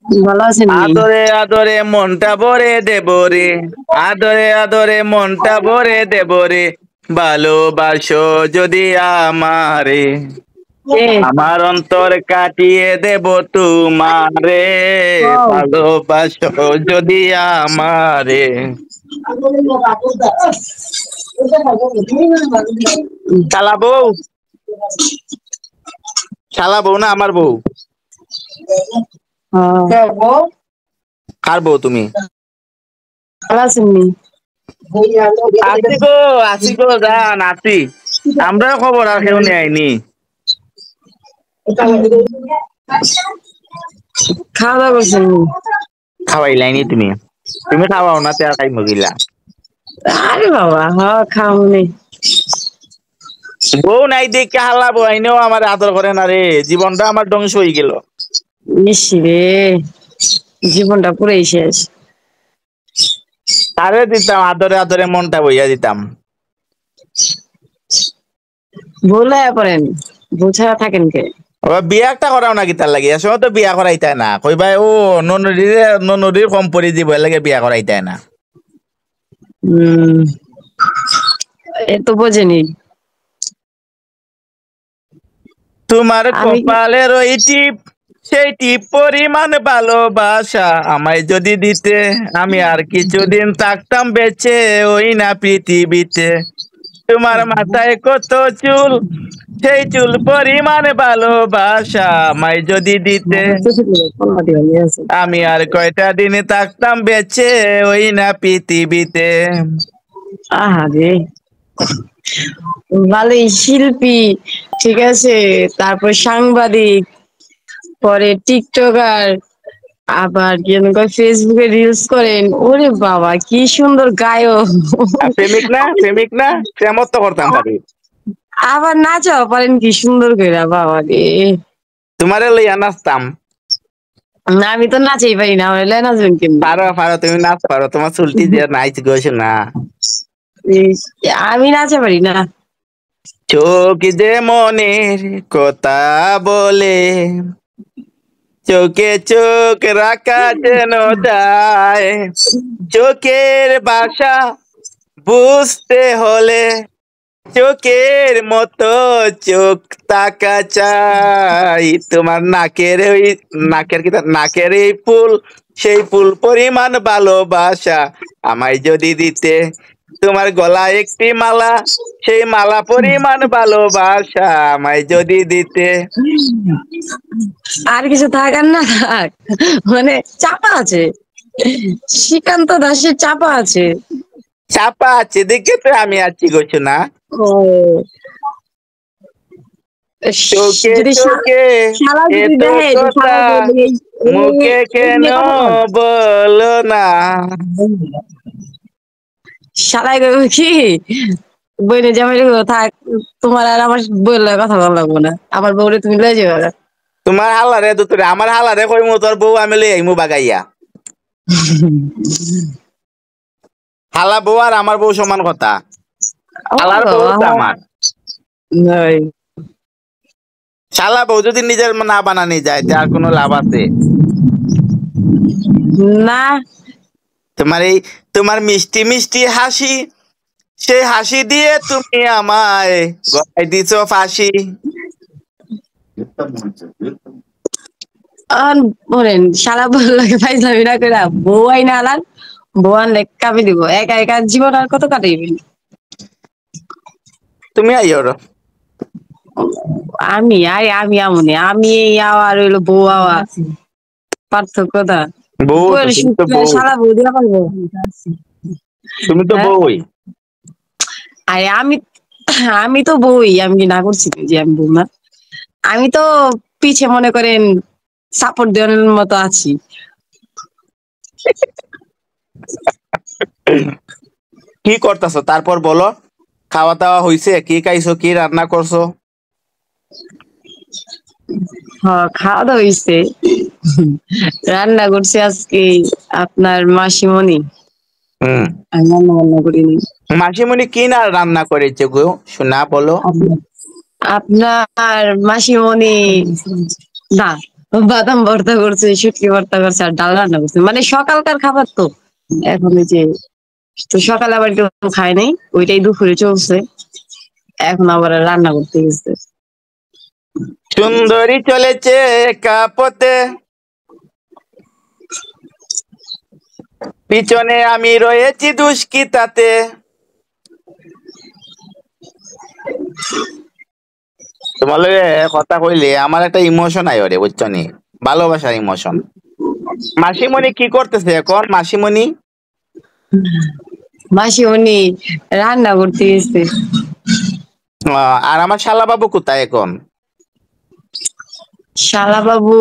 ভালো আছেন নি? আদরে আদরে মনটা ভরে দেব রে, আদরে আদরে মনটা ভরে দেব রে, ভালোবাসো যদি আমারে, কে? আমার অন্তর কাটিয়ে দেব তোমারে, কও। ভালোবাসো যদি আমারে। শালা বউ, শালা বউ না আমার বউ। কার বউ তুমি? ভালো আছেন নি? আছি গো, আছি গো, জান আছি। আমরা খবর আর কেউ নেয়নি। খাওয়া দাওয়া করছেন নি? খাওয়াইলাইনি তুমি? তুমি খাওয়াও না তে আর খাই মগিলা। আরে বাবা, খাও নি। বউ নাই দেখে হাল্লা বউ আইনেও আমার আদর করে না রে, জীবনটা আমার ধ্বংস হয়ে গেল। ইসি রে, জীবনটা পুরাই শেষ। তারে দিতাম আদরে আদরে মনটা বইয়া দিতাম। ভুলে পড়েন, ভুল ছাড়া থাকেন কে? বিয়া একটা করাও নাকি তার লাগে, এসব তো বিয়া করাইতাই না, কইবাই ও নদীর কম পরি দিব লাগে বিয়া করাইতাই না। হম, এ তো বোঝেনি। তোমার আমি কপালের ওই টিপ, সেই টিপ পরিমাণ ভালোবাসা আমায় যদি দিতে, আমি আর কিছুদিন থাকতাম বেঁচে ওই না পৃথিবীতে। তোমার মাথায় কত চুল, সেই চুল পরিমাণ ভালোবাসা আমায় যদি দিতে, আমি আর কয়টা দিন থাকতাম বেঁচে ওই না পৃথিবীতে। আহা রে, ভালোই শিল্পী, ঠিক আছে, তারপর সাংবাদিক, পরে টিকটকার, আবার কি যেন কয় ফেসবুকে রিলস করেন। ওরে বাবা, কি সুন্দর গায়ক। আর প্রেমিক না, প্রেমিক না, প্রেমত তো করতাম পারি। আবার নাচাও পারেন কি সুন্দর করে, বাবা রে। তোমারে লইয়া নাচতাম। না, আমি তো নাচেই পারি না, আমার লাই নাচবেন কেমনি? পারো পারো, তুমি নাচ পারো, তোমার চুলটি দিয়ে নাইচ গোছ না। ইস, আমি নাচে পারি না। চোখ যে মনের কথা বলে, চোখে চোখ রাখা যেন যায়, চোখের ভাষা বুঝতে হলে চোখের মতো চোখ তাকা চাই। তোমার নাকের কি নাকের এই ফুল, সেই ফুল পরিমাণ ভালোবাসা আমায় যদি দিতে, তোমার গলায় একটি মালা, সেই মালা পরিমাণ ভালোবাসা আমায় যদি দিতে। আর কিছু থাক আর না থাক, মানে চাপা আছে, শ্রীকান্ত দাসের চাপা আছে। চাপা আছে দেখে তো আমি আছি গোছ না। ও, চোখে যদি চোখে শালা যদি এত দেখে যে কথা, শালা বলে মুখে এই কেন নিয়ে কথা বল, বলো না। শালাই কইব কি, বইনে জামাই কইব থাক, তোমার আর আমার বইলে কথা বলা লাগবো না, আমার বউরে তুমি লয়ে যাবে। তোমার হালারে দুতরে আমার হালারে কইমু তোর বউ আমি লই আইমু বাগাইয়া। হালা বউ আর আমার বউ সমান কথা, ও হালার বউ তো বাবা, আমার। নাই, শালা বউ যদি নিজের না বানানি যায় তার কোনো লাভ আছে? না, তোমার মিষ্টি মিষ্টি হাসি, সেই হাসি দিয়ে তুমি আমায় গলায় দিছো ফাঁসি। আর বলেন শালা বললাকে ফাইজলামি না করে বউ আইনা আলান, বউ আনলে কামে দিব, একা একা জীবন আর কত কাটাইবেন? তুমি আইও। আমি আমনে আমি এই আওয়া আর হইলো বউ আওয়া, পার্থক্য দা। বউ তো, বউয়ের তুমি তো সুখে বউ, শালা বউ দিয়া পারবো? তুমি তো হ্যাঁ, বউই। আরে আমি তো বউই, আমি কি না করছি যে আমি বউ না? আমি তো পিছে মনে করেন সাপোর্ট দেওয়ার মতো আছি। কি করতেছো তারপর বলো, খাওয়া দাওয়া হইছে? কি খাইছো, কি রান্না করছো? হ্যাঁ, খাওয়া দাওয়া হইছে। রান্না করছি আজকে আপনার মাসিমণি, হুম, আমি রান্না বান্না করিনি। মাসিমণি কি না রান্না করেছে গো, শোনা বলো। আপনার মাসিমণি, না, বাদাম ভর্তা করছে, শুটকি ভর্তা করছে, আর ডাল রান্না করছে, মানে সকালকার খাবার তো। এখন ওই যে, তো সকালে আবার কেউ খায় নাই, ওইটাই দুপুরে চলছে, এখন আবার রান্না করতে গেছে। সুন্দরী চলেছে একা পথে, পিছনে আমি রয়েছি দুষ্কৃতাতে। তোমার লগে কথা কইলে আমার একটা ইমোশন আয় রে, বুঝছো নি? ভালোবাসার ইমোশন। মাসিমণি কি করতেছে এখন মাসিমণি? মাসি উনি রান্না করতে গেছে। আর আমার শালা বাবু কোথায় এখন? শালা বাবু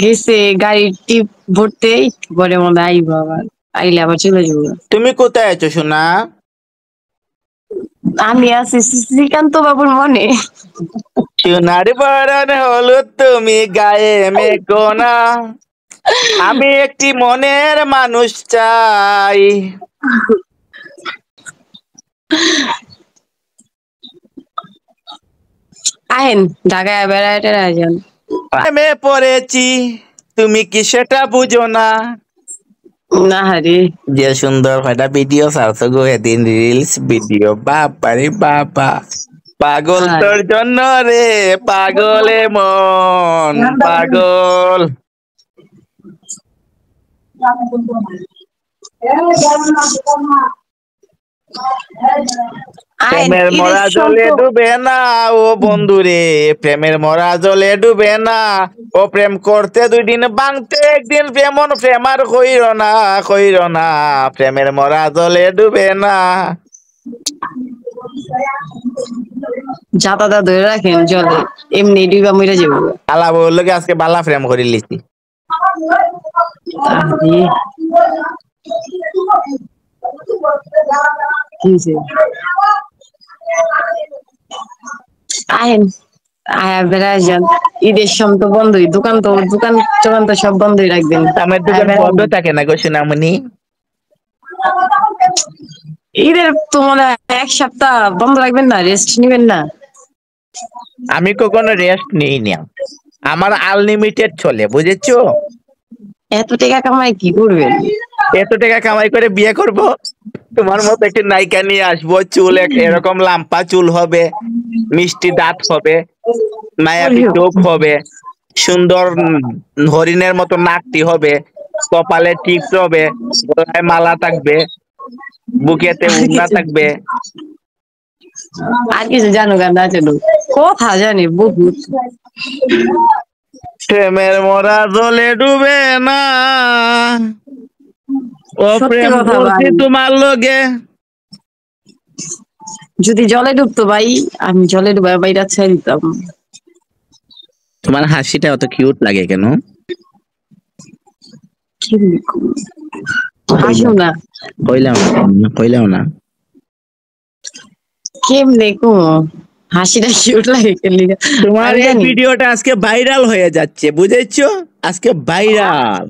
গেছে গাড়ির টিপ ভরতে, একটু পরে মনে হয় আইবো, আবার আইলে আবার চলে যাবো। তুমি কোথায় আছো সোনা? আমি আছি শ্রীকান্ত বাবুর মনে। সোনার বরণ হলো তুমি গায়ে মেঘো না, আমি একটি মনের মানুষ চাই। আহেন ঢাকায় বেড়ায় টেড়ায় যান। প্রেমে পড়েছি, তুমি কি সেটা বুঝো না? না হারে, যে সুন্দর একটা ভিডিও ছাড়ছো গো এদিন, রিলস ভিডিও, বাবা রে বাবা। পাগল আর তোর জন্য রে, পাগলে মন পাগল। আহেন প্রেমের ঈদের মরা জলে সম্পর্ক। ডুবে না ও বন্ধু রে, প্রেমের মরা জলে ডুবে না। ও প্রেম করতে 2 দিন বাংতে 1 দিন, প্রেমন প্রেম আর কইর না, প্রেমের মরা জলে ডুবে না। জাতাটা ধরে রাখেন জলে, এমনি ডুবা মরে যাবো। আলা বললো কি আজকে বালা প্রেম করে লিছি। আরে, কি হইছে? আহেন, আয়া বেড়ায় যান। ঈদের সম তো বন্ধই, দোকান টোকান তো সব বন্ধই রাখবেন। আমার আয়া দোকান বেড়ায় বন্ধ যান। থাকে না গো সোনামণি। ঈদের তো মনে হয় 1 সপ্তাহ বন্ধ রাখবেন না, রেস্ট নিবেন না? আমি কখনো রেস্ট নিই না, আমার আনলিমিটেড চলে, বুঝেছো? এত টাকা কামাই কি করবেন? এত টাকা কামাই করে বিয়ে করব, তোমার মতো একটি নায়িকা নিয়ে আসবো, চুল এরকম লাম্পা চুল হবে, মিষ্টি দাঁত হবে, মায়াবী চোখ হবে, সুন্দর হরিণের মতো নাকটি হবে, কপালে টিপ হবে, গলায় মালা থাকবে, বুকেতে আর উড়না কিছু, থাকবে। আর কিছু জানো গান না জানো, কথা জানি বহুত। প্রেমের মরা জলে ডুবে না, ও সত্যি প্রেম কথা করছি ভাই, তোমার লগে। যদি জলে ডুবতো ভাই, আমি জলে ডুবা বাইরা ছেড়ে দিতাম। তোমার হাসিটা অত কিউট লাগে কেন? কি লিখবো? হাসো কইলাম না। কইলাম না কইলাম না। কেমনে কো, হাসিটা কিউট লাগে কেন? তোমার আমি এই জানি ভিডিওটা আজকে ভাইরাল হয়ে যাচ্ছে, বুঝেছো? আজকে ভাইরাল।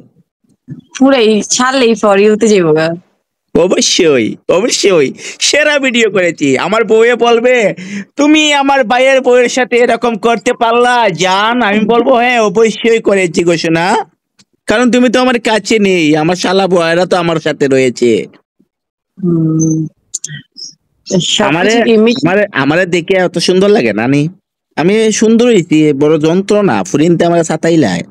পুরাই ছাড়লেই ফর ইউতে যাবো গা। অবশ্যই অবশ্যই, সেরা ভিডিও করেছি। আমার বউয়ে বলবে তুমি আমার ভাইয়ের বউয়ের সাথে এরকম করতে পারলা জান, আমি বলবো হ্যাঁ অবশ্যই করেছি গো সোনা, কারণ তুমি তো আমার কাছে নেই, আমার শালা বউয়েরা তো আমার সাথে রয়েছে। হম, আমারে সবকিছু কি আমারে আমারে দেখে এত সুন্দর লাগে নানি, আমি সুন্দর হইছি, বড় যন্ত্রণা ফুরিনতে আমার ছাতাইলায়।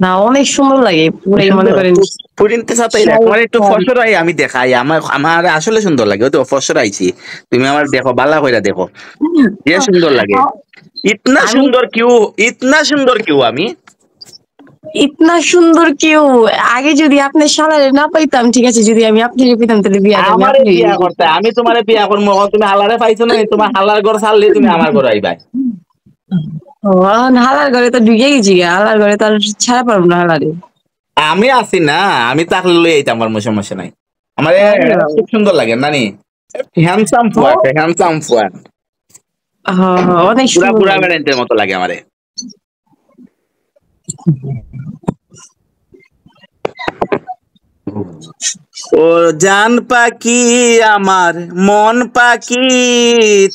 না, অনেক সুন্দর লাগে, পুরাই মনে সুন্দর করেন। ফুরিনতে ছাতাইলায়, তোমার একটু ফসরাই আমি দেখাই, আমার আমার আসলে সুন্দর লাগে, ওই তো ফসরাইছি, তুমি আমার দেখো বালা কইরা দেখো, যে সুন্দর লাগে। ইতনা আমি সুন্দর কিউ, ইতনা সুন্দর কিউ আমি। ইতনা সুন্দর কেউ, আগে যদি আপনার শালারে না পাইতাম, ঠিক আছে, যদি আমি আপনাকে পেতাম তাহলে বিয়াটা আমি আমারে আপনি। বিয়া করতে, আমি তোমারে বিয়া করবো, তুমি হালারে পাইছো না, তোমার হালার ঘর ছাড়লে তুমি আমার ঘর আইবা। ও, হালার ঘরে তো ঢুকে গেছি গা, হালার ঘরে তো আর ছাড়া পারবো না হালারে। আমি আছি না, আমি থাকলে লই আইতাম, আমার সমস্যা নাই। আমার আরে বাবা। খুব সুন্দর লাগে নানি, হ্যান্ডসাম ফুয়া, ও, হ্যান্ডসাম ফুয়া, অনেক পুরা সুন্দর বুড়া লাগে। বেড়াইতের মতো লাগে আমারে। ও জান পাখি, আমার মন পাখি,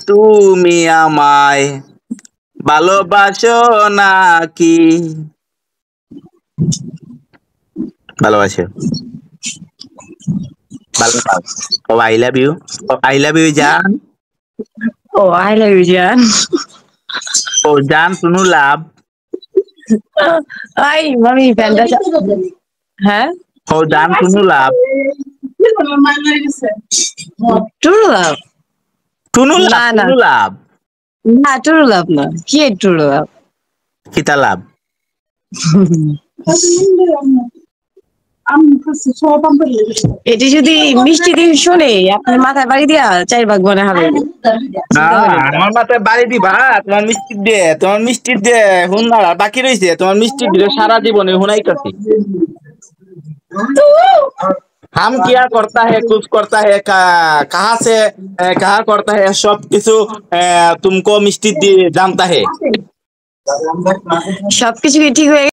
তুমি আমায় ভালোবাসো নাকি? ভালোবাসে ভালো ও আই লাভ ইউ জান ও আই লাভ ইউ জান। ও জান টুনু লাভ আই মামি প্যান্ডা হ্যাঁ ও জান টুনু লাভ ট্রু লাভ না না টুনু লাভ না ট্রু লাভ না কি ট্রু লাভ কিতা লাভ এটি যদি মিষ্টি দিয়ে শোনে আপনার মাথায় বাড়ি দিয়া 4 ভাগ মনে হবে। না আমার মাথায় বাড়ি দিবা তোমার মিষ্টি দিয়ে হুন্নারা বাকি রয়েছে তোমার মিষ্টি দিয়ে সারা জীবনে হুনাই কাছি हम क्या करता है कुछ करता है कहाँ से कहाँ करता है सब किसु तुमको मिष्टी जानता है সবকিছু কি ঠিক হয়ে